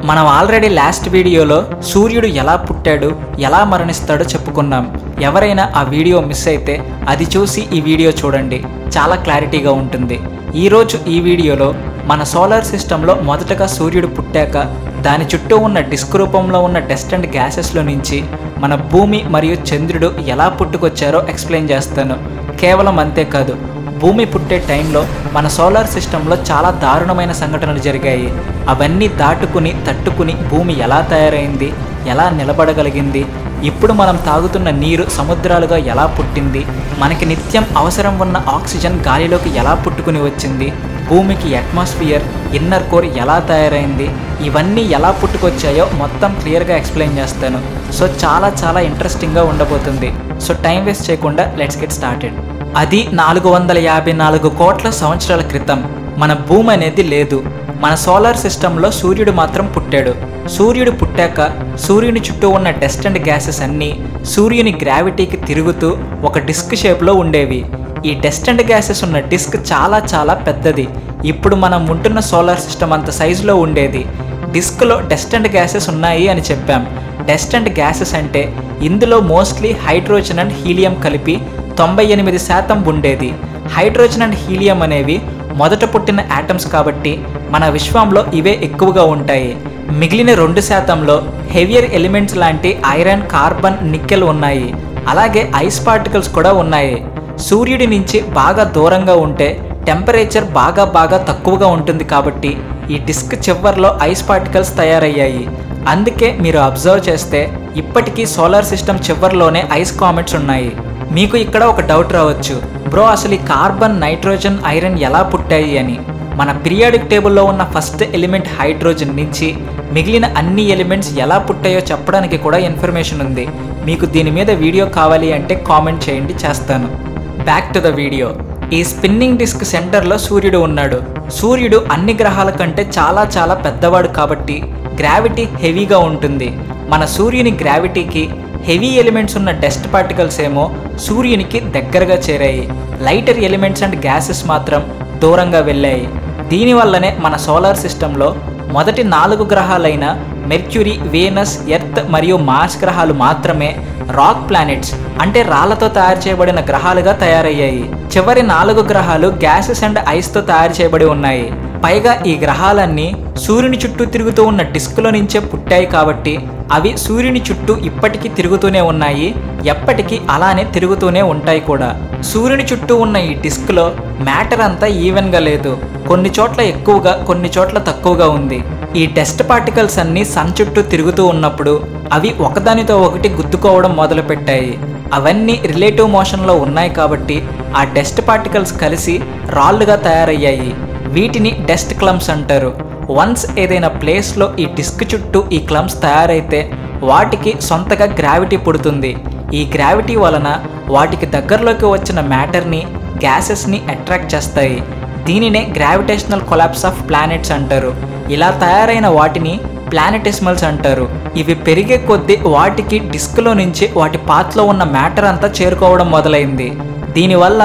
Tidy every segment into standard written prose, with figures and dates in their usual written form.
మనం already last వీడియోలో సూర్యుడు ఎలా పుట్టాడు ఎలా మరణిస్తాడో చెప్పుకున్నాం. ఎవరైనా ఆ వీడియో మిస్ అయితే అది చూసి ఈ వీడియో చూడండి, చాలా క్లారిటీగా ఉంటుంది. ఈరోజు ఈ వీడియోలో మన సోలార్ సిస్టంలో మొదటగా సూర్యుడు పుట్టాక దాని చుట్టూ ఉన్న డిస్క్ రూపంలో ఉన్న డస్ట్ అండ్ గ్యాసెస్లో నుంచి మన భూమి మరియు చంద్రుడు ఎలా పుట్టుకొచ్చారో ఎక్స్ప్లెయిన్ చేస్తాను. కేవలం అంతేకాదు, భూమి పుట్టే టైంలో మన సోలార్ సిస్టంలో చాలా దారుణమైన సంఘటనలు జరిగాయి. అవన్నీ దాటుకుని తట్టుకుని భూమి ఎలా తయారైంది, ఎలా నిలబడగలిగింది, ఇప్పుడు మనం తాగుతున్న నీరు సముద్రాలుగా ఎలా పుట్టింది, మనకి నిత్యం అవసరం ఉన్న ఆక్సిజన్ గాలిలోకి ఎలా పుట్టుకుని వచ్చింది, భూమికి అట్మాస్ఫియర్ ఇన్నర్ కోర్ ఎలా తయారైంది, ఇవన్నీ ఎలా పుట్టుకొచ్చాయో మొత్తం క్లియర్గా ఎక్స్ప్లెయిన్ చేస్తాను. సో చాలా ఇంట్రెస్టింగ్గా ఉండబోతుంది. సో టైం వేస్ట్ చేయకుండా లెట్స్ గెట్ స్టార్టెడ్. అది 454 కోట్ల సంవత్సరాల క్రితం. మన భూమి అనేది లేదు. మన సోలార్ సిస్టంలో సూర్యుడు మాత్రం పుట్టాడు. సూర్యుడు పుట్టాక సూర్యుని చుట్టూ ఉన్న డస్ట్ అండ్ గ్యాసెస్ అన్నీ సూర్యుని గ్రావిటీకి తిరుగుతూ ఒక డిస్క్ షేప్లో ఉండేవి. ఈ డస్ట్ అండ్ గ్యాసెస్ ఉన్న డిస్క్ చాలా పెద్దది. ఇప్పుడు మనం ఉంటున్న సోలార్ సిస్టమ్ అంత సైజులో ఉండేది. డిస్క్లో డస్ట్ అండ్ గ్యాసెస్ ఉన్నాయి అని చెప్పాం. డస్ట్ అండ్ గ్యాసెస్ అంటే ఇందులో మోస్ట్లీ హైడ్రోజన్ అండ్ హీలియం కలిపి 98% ఉండేది. హైడ్రోజన్ అండ్ హీలియం అనేవి మొదట పుట్టిన యాటమ్స్ కాబట్టి మన విశ్వంలో ఇవే ఎక్కువగా ఉంటాయి. మిగిలిన 2%లో హెవియర్ ఎలిమెంట్స్ లాంటి ఐరన్, కార్బన్, నికెల్ ఉన్నాయి. అలాగే ఐస్ పార్టికల్స్ కూడా ఉన్నాయి. సూర్యుడి నుంచి బాగా దూరంగా ఉంటే టెంపరేచర్ బాగా తక్కువగా ఉంటుంది కాబట్టి ఈ డిస్క్ చివర్లో ఐస్ పార్టికల్స్ తయారయ్యాయి. అందుకే మీరు అబ్జర్వ్ చేస్తే ఇప్పటికీ సోలార్ సిస్టమ్ చివర్లోనే ఐస్ కామెట్స్ ఉన్నాయి. మీకు ఇక్కడ ఒక డౌట్ రావచ్చు, బ్రో అసలు ఈ కార్బన్, నైట్రోజన్, ఐరన్ ఎలా పుట్టాయి అని. మన పీరియాడిక్ టేబుల్లో ఉన్న ఫస్ట్ ఎలిమెంట్ హైడ్రోజన్ నుంచి మిగిలిన అన్ని ఎలిమెంట్స్ ఎలా పుట్టాయో చెప్పడానికి కూడా ఇన్ఫర్మేషన్ ఉంది. మీకు దీని మీద వీడియో కావాలి అంటే కామెంట్ చేయండి, చేస్తాను. Back to the video. ఈ స్పిన్నింగ్ డిస్క్ సెంటర్లో సూర్యుడు ఉన్నాడు. సూర్యుడు అన్ని గ్రహాల కంటే చాలా పెద్దవాడు కాబట్టి గ్రావిటీ హెవీగా ఉంటుంది. మన సూర్యుని గ్రావిటీకి హెవీ ఎలిమెంట్స్ ఉన్న డస్ట్ పార్టికల్స్ ఏమో సూర్యునికి దగ్గరగా చేరాయి. లైటర్ ఎలిమెంట్స్ అండ్ గ్యాసెస్ మాత్రం దూరంగా వెళ్ళాయి. దీనివల్లనే మన సోలార్ సిస్టంలో మొదటి 4 గ్రహాలైన మెర్క్యూరీ, వీనస్, ఎర్త్ మరియు మార్స్ గ్రహాలు మాత్రమే రాక్ ప్లానెట్స్ అంటే రాళ్లతో తయారు చేయబడిన గ్రహాలుగా తయారయ్యాయి. చివరి 4 గ్రహాలు గ్యాసెస్ అండ్ ఐస్తో తయారు చేయబడి ఉన్నాయి. పైగా ఈ గ్రహాలన్నీ సూర్యుని చుట్టూ తిరుగుతూ ఉన్న డిస్క్లో నుంచే పుట్టాయి కాబట్టి అవి సూర్యుని చుట్టూ ఇప్పటికీ తిరుగుతూనే ఉన్నాయి, ఎప్పటికీ అలానే తిరుగుతూనే ఉంటాయి కూడా. సూర్యుని చుట్టూ ఉన్న ఈ డిస్క్లో మ్యాటర్ అంతా ఈవెన్గా లేదు. కొన్ని చోట్ల ఎక్కువగా, కొన్ని చోట్ల తక్కువగా ఉంది. ఈ డస్ట్ పార్టికల్స్ అన్నీ సన్ చుట్టూ తిరుగుతూ ఉన్నప్పుడు అవి ఒకదానితో ఒకటి గుద్దుకోవడం మొదలుపెట్టాయి. అవన్నీ రిలేటివ్ మోషన్లో ఉన్నాయి కాబట్టి ఆ డస్ట్ పార్టికల్స్ కలిసి రాళ్ళుగా తయారయ్యాయి. వీటిని డస్ట్ క్లమ్స్ అంటారు. వన్స్ ఏదైనా ప్లేస్లో ఈ డిస్క్ చుట్టూ ఈ క్లమ్స్ తయారైతే వాటికి సొంతగా గ్రావిటీ పుడుతుంది. ఈ గ్రావిటీ వలన వాటికి దగ్గరలోకి వచ్చిన మ్యాటర్ని, గ్యాసెస్ని అట్రాక్ట్ చేస్తాయి. దీనినే గ్రావిటేషనల్ కొలాప్స్ ఆఫ్ ప్లానెట్స్ అంటారు. ఇలా తయారైన వాటిని ప్లానెటిస్మల్స్ అంటారు. ఇవి పెరిగే కొద్దీ వాటికి డిస్క్లో నుంచి వాటి పాత్లో ఉన్న మ్యాటర్ అంతా చేరుకోవడం మొదలైంది. దీనివల్ల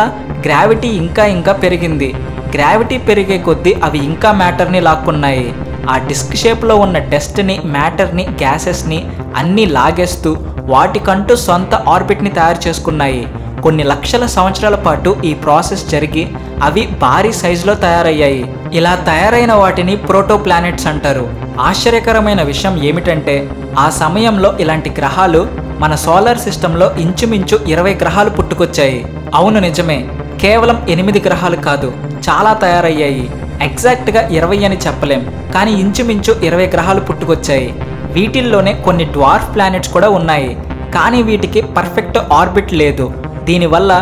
గ్రావిటీ ఇంకా పెరిగింది. గ్రావిటీ పెరిగే కొద్దీ అవి ఇంకా మ్యాటర్ని లాక్కున్నాయి. ఆ డిస్క్ షేప్లో ఉన్న డస్ట్ని, మ్యాటర్ని, గ్యాసెస్ని అన్నీ లాగేస్తూ వాటికంటూ సొంత ఆర్బిట్ని తయారు చేసుకున్నాయి. కొన్ని లక్షల సంవత్సరాల పాటు ఈ ప్రాసెస్ జరిగి అవి భారీ సైజులో తయారయ్యాయి. ఇలా తయారైన వాటిని ప్రోటో ప్లానెట్స్ అంటారు. ఆశ్చర్యకరమైన విషయం ఏమిటంటే ఆ సమయంలో ఇలాంటి గ్రహాలు మన సోలార్ సిస్టంలో ఇంచుమించు 20 గ్రహాలు పుట్టుకొచ్చాయి. అవును, నిజమే. కేవలం 8 గ్రహాలు కాదు, చాలా తయారయ్యాయి. ఎగ్జాక్ట్గా 20 అని చెప్పలేం, కానీ ఇంచుమించు 20 గ్రహాలు పుట్టుకొచ్చాయి. వీటిల్లోనే కొన్ని డ్వార్ఫ్ ప్లానెట్స్ కూడా ఉన్నాయి, కానీ వీటికి పర్ఫెక్ట్ ఆర్బిట్ లేదు. దీనివల్ల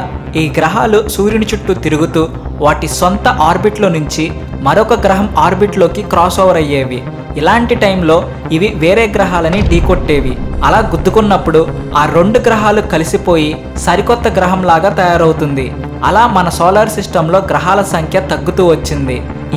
ఈ గ్రహాలు సూర్యుని చుట్టూ తిరుగుతూ వాటి సొంత ఆర్బిట్లో నుంచి మరొక గ్రహం ఆర్బిట్లోకి క్రాస్ ఓవర్ అయ్యేవి. ఇలాంటి టైంలో ఇవి వేరే గ్రహాలని ఢీకొట్టేవి. అలా గుద్దుకున్నప్పుడు ఆ 2 గ్రహాలు కలిసిపోయి సరికొత్త గ్రహంలాగా తయారవుతుంది. అలా మన సోలార్ సిస్టంలో గ్రహాల సంఖ్య తగ్గుతూ వచ్చింది.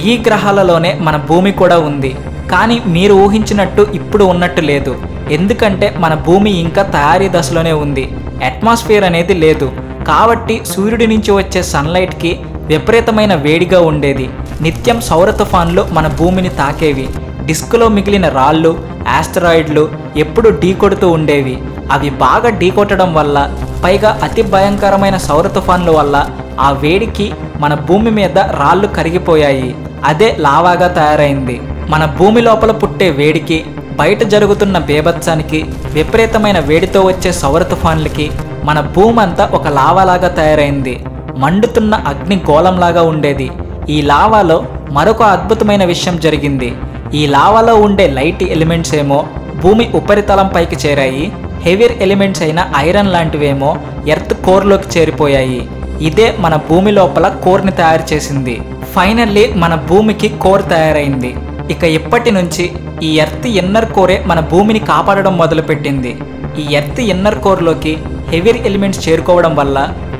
ఈ గ్రహాలలోనే మన భూమి కూడా ఉంది. కానీ మీరు ఊహించినట్టు ఇప్పుడు ఉన్నట్టు లేదు. ఎందుకంటే మన భూమి ఇంకా తయారీ దశలోనే ఉంది. అట్మాస్ఫియర్ అనేది లేదు. కాబట్టి సూర్యుడి నుంచి వచ్చే సన్లైట్కి విపరీతమైన వేడిగా ఉండేది. నిత్యం సౌర తుఫాన్లు మన భూమిని తాకేవి. డిస్క్లో మిగిలిన రాళ్ళు, ఆస్టరాయిడ్లు ఎప్పుడు ఢీకొడుతూ ఉండేవి. అవి బాగా ఢీకొట్టడం వల్ల, పైగా అతి భయంకరమైన సౌర తుఫాన్ల వల్ల ఆ వేడికి మన భూమి మీద రాళ్ళు కరిగిపోయాయి. అదే లావాగా తయారైంది. మన భూమి లోపల పుట్టే వేడికి, బయట జరుగుతున్న బేభత్సానికి, విపరీతమైన వేడితో వచ్చే సౌర తుఫాన్లకి మన భూమి అంతా ఒక లావాలాగా తయారైంది. మండుతున్న అగ్ని గోళంలాగా ఉండేది. ఈ లావాలో మరొక అద్భుతమైన విషయం జరిగింది. ఈ లావాలో ఉండే లైట్ ఎలిమెంట్స్ ఏమో భూమి ఉపరితలం పైకి చేరాయి. హెవీర్ ఎలిమెంట్స్ అయిన ఐరన్ లాంటివేమో ఎర్త్ కోర్లోకి చేరిపోయాయి. ఇదే మన భూమి లోపల కోర్ని తయారు చేసింది. ఫైనల్లీ మన భూమికి కోర్ తయారైంది. ఇక ఇప్పటి నుంచి ఈ ఎర్త్ ఇన్నర్ కోరే మన భూమిని కాపాడడం మొదలుపెట్టింది. ఈ ఎర్త్ ఇన్నర్ కోర్లోకి హెవీర్ ఎలిమెంట్స్ చేరుకోవడం వల్ల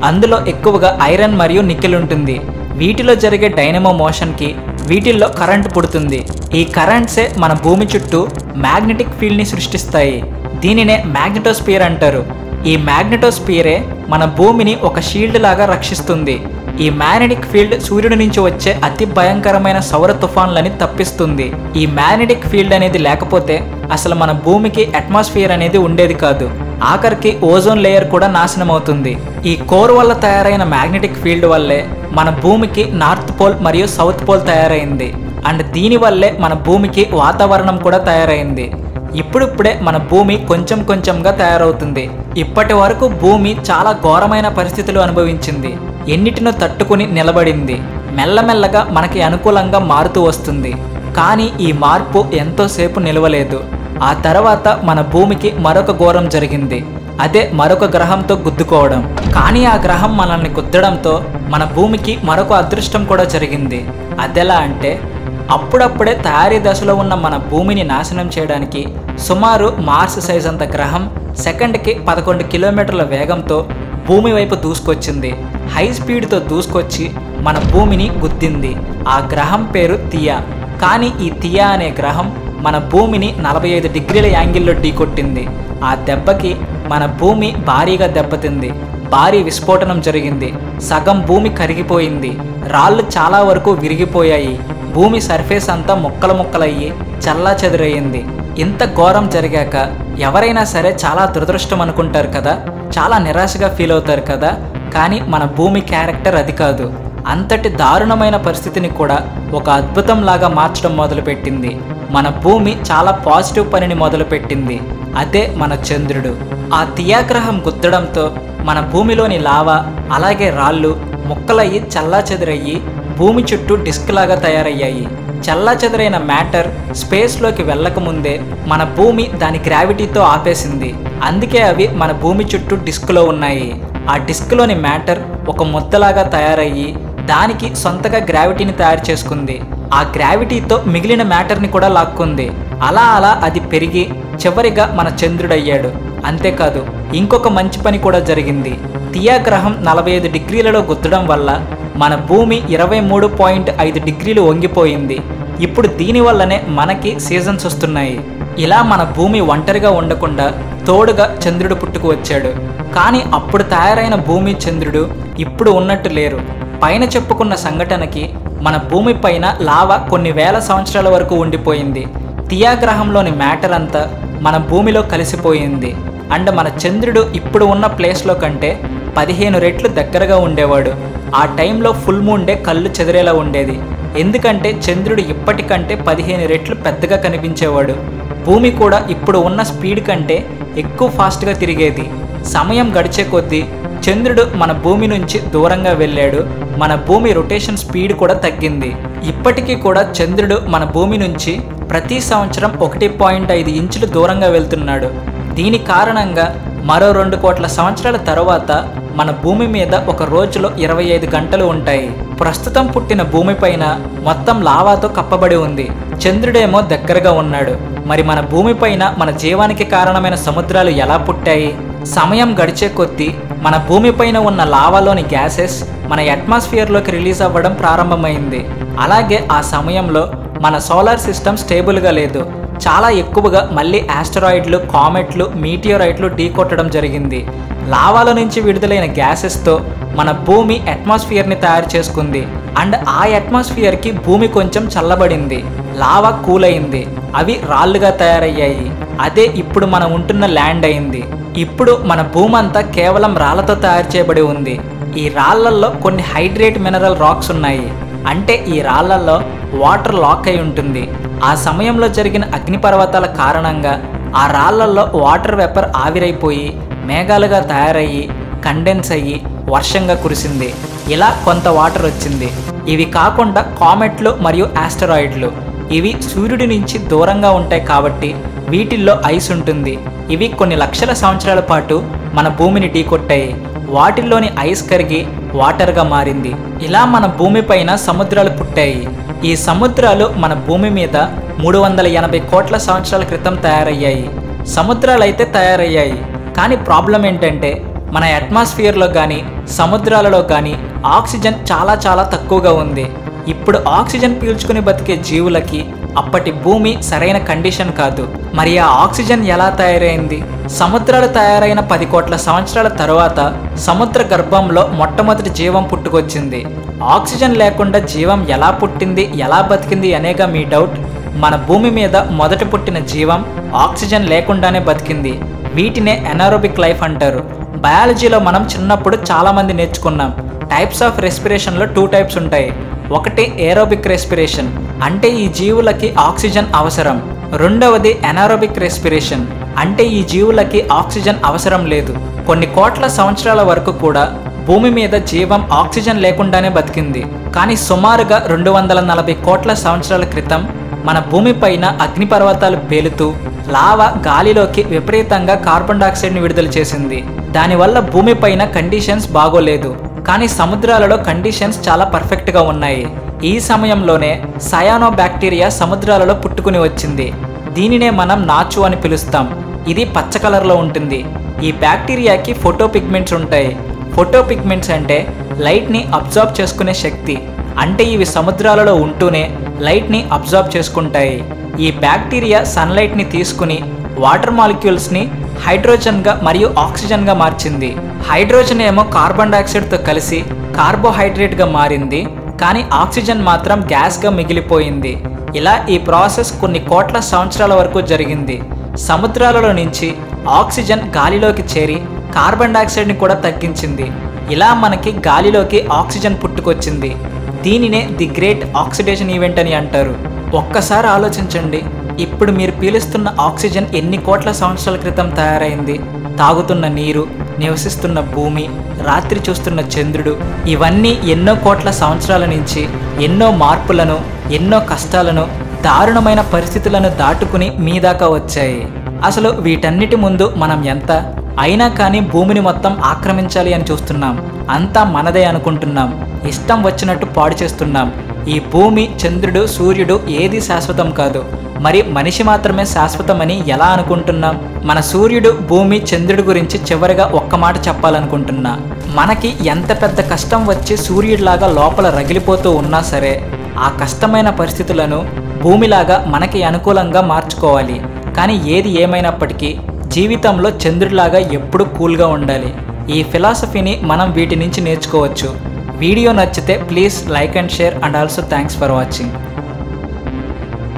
అందులో ఎక్కువగా ఐరన్ మరియు నికెల్ ఉంటుంది. వీటిలో జరిగే డైనమో మోషన్కి వీటిల్లో కరెంట్ పుడుతుంది. ఈ కరెంట్సే మన భూమి చుట్టూ మ్యాగ్నెటిక్ ఫీల్డ్ని సృష్టిస్తాయి. దీనినే మ్యాగ్నెటోస్పియర్ అంటారు. ఈ మ్యాగ్నెటోస్పియరే మన భూమిని ఒక షీల్డ్ లాగా రక్షిస్తుంది. ఈ మ్యాగ్నెటిక్ ఫీల్డ్ సూర్యుడి నుంచి వచ్చే అతి భయంకరమైన సౌర తుఫాన్లని తప్పిస్తుంది. ఈ మ్యాగ్నెటిక్ ఫీల్డ్ అనేది లేకపోతే అసలు మన భూమికి అట్మాస్ఫియర్ అనేది ఉండేది కాదు. ఆఖరికి ఓజోన్ లేయర్ కూడా నాశనం అవుతుంది. ఈ కోర్ వల్ల తయారైన మ్యాగ్నెటిక్ ఫీల్డ్ వల్లే మన భూమికి నార్త్ పోల్ మరియు సౌత్ పోల్ తయారైంది. అండ్ దీనివల్లే మన భూమికి వాతావరణం కూడా తయారైంది. ఇప్పుడిప్పుడే మన భూమి కొంచెం కొంచెంగా తయారవుతుంది. ఇప్పటి వరకు భూమి చాలా ఘోరమైన పరిస్థితులు అనుభవించింది. ఎన్నిటినో తట్టుకుని నిలబడింది. మెల్లమెల్లగా మనకి అనుకూలంగా మారుతూ వస్తుంది. కానీ ఈ మార్పు ఎంతోసేపు నిలవలేదు. ఆ తర్వాత మన భూమికి మరొక ఘోరం జరిగింది. అదే మరొక గ్రహంతో గుద్దుకోవడం. కానీ ఆ గ్రహం మనల్ని గుద్దడంతో మన భూమికి మరొక అదృష్టం కూడా జరిగింది. అదెలా అంటే, అప్పుడప్పుడే తయారీ దశలో ఉన్న మన భూమిని నాశనం చేయడానికి సుమారు మార్స్ సైజ్ అంత గ్రహం సెకండ్కి 11 కిలోమీటర్ల వేగంతో భూమి వైపు దూసుకొచ్చింది. హై స్పీడ్తో దూసుకొచ్చి మన భూమిని గుద్దింది. ఆ గ్రహం పేరు థియా. కానీ ఈ థియా అనే గ్రహం మన భూమిని 45 డిగ్రీల యాంగిల్లో ఢీకొట్టింది. ఆ దెబ్బకి మన భూమి భారీగా దెబ్బతింది. భారీ విస్ఫోటనం జరిగింది. సగం భూమి కరిగిపోయింది. రాళ్ళు చాలా వరకు విరిగిపోయాయి. భూమి సర్ఫేస్ అంతా ముక్కలు ముక్కలయ్యి చల్లా చెదురయ్యింది. ఇంత ఘోరం జరిగాక ఎవరైనా సరే చాలా దురదృష్టం అనుకుంటారు కదా, చాలా నిరాశగా ఫీల్ అవుతారు కదా. కానీ మన భూమి క్యారెక్టర్ అది కాదు. అంతటి దారుణమైన పరిస్థితిని కూడా ఒక అద్భుతంలాగా మార్చడం మొదలుపెట్టింది. మన భూమి చాలా పాజిటివ్ పనిని మొదలుపెట్టింది. అదే మన చంద్రుడు. ఆ థియా గ్రహం గుద్దడంతో మన భూమిలోని లావా అలాగే రాళ్ళు ముక్కలయ్యి చల్లా చెదురయ్యి భూమి చుట్టూ డిస్క్ లాగా తయారయ్యాయి. చల్లా చెదరైన మ్యాటర్ స్పేస్లోకి వెళ్ళకముందే మన భూమి దాని గ్రావిటీతో ఆపేసింది. అందుకే అవి మన భూమి చుట్టూ డిస్క్లో ఉన్నాయి. ఆ డిస్క్లోని మ్యాటర్ ఒక ముద్దలాగా తయారయ్యి దానికి సొంతగా గ్రావిటీని తయారు చేసుకుంది. ఆ గ్రావిటీతో మిగిలిన మ్యాటర్ని కూడా లాక్కుంది. అలా అలా అది పెరిగి చివరిగా మన చంద్రుడయ్యాడు. అంతేకాదు, ఇంకొక మంచి పని కూడా జరిగింది. థియా గ్రహం 45 డిగ్రీలలో గుద్దడం వల్ల మన భూమి 23.5 డిగ్రీలు వంగిపోయింది. ఇప్పుడు దీనివల్లనే మనకి సీజన్స్ వస్తున్నాయి. ఇలా మన భూమి ఒంటరిగా ఉండకుండా తోడుగా చంద్రుడు పుట్టుకు వచ్చాడు. కానీ అప్పుడు తయారైన భూమి చంద్రుడు ఇప్పుడు ఉన్నట్టు లేరు. పైన చెప్పుకున్న సంఘటనకి మన భూమి పైన లావా కొన్ని వేల సంవత్సరాల వరకు ఉండిపోయింది. థియా గ్రహంలోని మ్యాటర్ అంతా మన భూమిలో కలిసిపోయింది. అండ్ మన చంద్రుడు ఇప్పుడు ఉన్న ప్లేస్లో కంటే 15 రెట్లు దగ్గరగా ఉండేవాడు. ఆ టైంలో ఫుల్ మూన్ డే కళ్ళు చెదిరేలా ఉండేది. ఎందుకంటే చంద్రుడు ఇప్పటికంటే 15 రెట్లు పెద్దగా కనిపించేవాడు. భూమి కూడా ఇప్పుడు ఉన్న స్పీడ్ కంటే ఎక్కువ ఫాస్ట్గా తిరిగేది. సమయం గడిచే కొద్దీ చంద్రుడు మన భూమి నుంచి దూరంగా వెళ్ళాడు. మన భూమి రొటేషన్ స్పీడ్ కూడా తగ్గింది. ఇప్పటికీ కూడా చంద్రుడు మన భూమి నుంచి ప్రతి సంవత్సరం 1.5 ఇంచులు దూరంగా వెళ్తున్నాడు. దీని కారణంగా మరో 2 కోట్ల సంవత్సరాల తర్వాత మన భూమి మీద ఒక రోజులో 25 గంటలు ఉంటాయి. ప్రస్తుతం పుట్టిన భూమిపైన మొత్తం లావాతో కప్పబడి ఉంది. చంద్రుడేమో దగ్గరగా ఉన్నాడు. మరి మన భూమిపైన మన జీవానికి కారణమైన సముద్రాలు ఎలా పుట్టాయి? సమయం గడిచే కొద్దీ మన భూమిపైన ఉన్న లావాలోని గ్యాసెస్ మన అట్మాస్ఫియర్లోకి రిలీజ్ అవ్వడం ప్రారంభమైంది. అలాగే ఆ సమయంలో మన సోలార్ సిస్టమ్ స్టేబుల్గా లేదు. చాలా ఎక్కువగా మళ్ళీ ఆస్టరాయిడ్లు, కామెట్లు, మీటియోరైట్లు ఢీకొట్టడం జరిగింది. లావాల నుంచి విడుదలైన గ్యాసెస్తో మన భూమి అట్మాస్ఫియర్ని తయారు చేసుకుంది. అండ్ ఆ అట్మాస్ఫియర్కి భూమి కొంచెం చల్లబడింది, లావా కూల్ అయింది, అవి రాళ్ళుగా తయారయ్యాయి. అదే ఇప్పుడు మనం ఉంటున్న ల్యాండ్ అయింది. ఇప్పుడు మన భూమి అంతా కేవలం రాళ్లతో తయారు చేయబడి ఉంది. ఈ రాళ్లల్లో కొన్ని హైడ్రేట్ మినరల్ రాక్స్ ఉన్నాయి. అంటే ఈ రాళ్లల్లో వాటర్ లాక్ అయి ఉంటుంది. ఆ సమయంలో జరిగిన అగ్నిపర్వతాల కారణంగా ఆ రాళ్లల్లో వాటర్ వేపర్ ఆవిరైపోయి మేఘాలుగా తయారయ్యి కండెన్స్ అయ్యి వర్షంగా కురిసింది. ఇలా కొంత వాటర్ వచ్చింది. ఇవి కాకుండా కామెట్లు మరియు ఆస్టరాయిడ్లు, ఇవి సూర్యుడి నుంచి దూరంగా ఉంటాయి కాబట్టి వీటిల్లో ఐస్ ఉంటుంది. ఇవి కొన్ని లక్షల సంవత్సరాల పాటు మన భూమిని ఢీకొట్టాయి. వాటిల్లోని ఐస్ కరిగి వాటర్గా మారింది. ఇలా మన భూమిపైన సముద్రాలు పుట్టాయి. ఈ సముద్రాలు మన భూమి మీద 380 కోట్ల సంవత్సరాల క్రితం తయారయ్యాయి. సముద్రాలు అయితే తయారయ్యాయి, కానీ ప్రాబ్లం ఏంటంటే మన అట్మాస్ఫియర్లో కానీ సముద్రాలలో కానీ ఆక్సిజన్ చాలా చాలా తక్కువగా ఉంది. ఇప్పుడు ఆక్సిజన్ పీల్చుకుని బతికే జీవులకి అప్పటి భూమి సరైన కండిషన్ కాదు. మరి ఆ ఆక్సిజన్ ఎలా తయారైంది? సముద్రాలు తయారైన 10 కోట్ల సంవత్సరాల తరువాత సముద్ర గర్భంలో మొట్టమొదటి జీవం పుట్టుకొచ్చింది. ఆక్సిజన్ లేకుండా జీవం ఎలా పుట్టింది, ఎలా బతికింది అనేగా మీ డౌట్. మన భూమి మీద మొదట పుట్టిన జీవం ఆక్సిజన్ లేకుండానే బతికింది. వీటినే ఎనారోబిక్ లైఫ్ అంటారు. బయాలజీలో మనం చిన్నప్పుడు చాలామంది నేర్చుకున్నాం. టైప్స్ ఆఫ్ రెస్పిరేషన్లో 2 టైప్స్ ఉంటాయి. ఒకటి ఏరోబిక్ రెస్పిరేషన్, అంటే ఈ జీవులకి ఆక్సిజన్ అవసరం. రెండవది ఎనారోబిక్ రెస్పిరేషన్, అంటే ఈ జీవులకి ఆక్సిజన్ అవసరం లేదు. కొన్ని కోట్ల సంవత్సరాల వరకు కూడా భూమి మీద జీవం ఆక్సిజన్ లేకుండానే బతికింది. కానీ సుమారుగా 240 కోట్ల సంవత్సరాల క్రితం మన భూమిపైన అగ్నిపర్వతాలు పేలుతూ లావా గాలిలోకి విపరీతంగా కార్బన్ డైఆక్సైడ్ని విడుదల చేసింది. దానివల్ల భూమిపైన కండిషన్స్ బాగోలేదు, కానీ సముద్రాలలో కండిషన్స్ చాలా పర్ఫెక్ట్గా ఉన్నాయి. ఈ సమయంలోనే సయానో బ్యాక్టీరియా సముద్రాలలో పుట్టుకుని వచ్చింది. దీనినే మనం నాచు అని పిలుస్తాం. ఇది పచ్చ కలర్లో ఉంటుంది. ఈ బ్యాక్టీరియాకి ఫోటోపిగ్మెంట్స్ ఉంటాయి. ఫోటోపిగ్మెంట్స్ అంటే లైట్ని అబ్జార్బ్ చేసుకునే శక్తి. అంటే ఇవి సముద్రాలలో ఉంటూనే లైట్ని అబ్జార్బ్ చేసుకుంటాయి. ఈ బ్యాక్టీరియా సన్లైట్ని తీసుకుని వాటర్ మాలిక్యూల్స్ని హైడ్రోజన్గా మరియు ఆక్సిజన్గా మార్చింది. హైడ్రోజన్ ఏమో కార్బన్ డైఆక్సైడ్తో కలిసి కార్బోహైడ్రేట్గా మారింది, కానీ ఆక్సిజన్ మాత్రం గ్యాస్గా మిగిలిపోయింది. ఇలా ఈ ప్రాసెస్ కొన్ని కోట్ల సంవత్సరాల వరకు జరిగింది. సముద్రాలలో నుంచి ఆక్సిజన్ గాలిలోకి చేరి కార్బన్ డైఆక్సైడ్ని కూడా తగ్గించింది. ఇలా మనకి గాలిలోకి ఆక్సిజన్ పుట్టుకొచ్చింది. దీనినే ది గ్రేట్ ఆక్సిడేషన్ ఈవెంట్ అని అంటారు. ఒక్కసారి ఆలోచించండి, ఇప్పుడు మీరు పీలుస్తున్న ఆక్సిజన్ ఎన్ని కోట్ల సంవత్సరాల క్రితం తయారైంది? తాగుతున్న నీరు, నివసిస్తున్న భూమి, రాత్రి చూస్తున్న చంద్రుడు, ఇవన్నీ ఎన్నో కోట్ల సంవత్సరాల నుంచి ఎన్నో మార్పులను, ఎన్నో కష్టాలను, దారుణమైన పరిస్థితులను దాటుకుని మీ దాకా వచ్చాయి. అసలు వీటన్నిటి ముందు మనం ఎంత? అయినా కానీ భూమిని మొత్తం ఆక్రమించాలి అని చూస్తున్నాం. అంతా మనదే అనుకుంటున్నాం. ఇష్టం వచ్చినట్టు పాడు చేస్తున్నాం. ఈ భూమి, చంద్రుడు, సూర్యుడు ఏది శాశ్వతం కాదు. మరి మనిషి మాత్రమే శాశ్వతమని ఎలా అనుకుంటున్నాం? మన సూర్యుడు, భూమి, చంద్రుడి గురించి చివరిగా ఒక్క మాట చెప్పాలనుకుంటున్నా. మనకి ఎంత పెద్ద కష్టం వచ్చి సూర్యుడిలాగా లోపల రగిలిపోతూ ఉన్నా సరే, ఆ కష్టమైన పరిస్థితులను భూమిలాగా మనకి అనుకూలంగా మార్చుకోవాలి. కానీ ఏది ఏమైనప్పటికీ జీవితంలో చంద్రుడిలాగా ఎప్పుడూ కూల్గా ఉండాలి. ఈ ఫిలాసఫీని మనం వీటి నుంచి నేర్చుకోవచ్చు. వీడియో నచ్చితే please like and share, and also thanks for watching.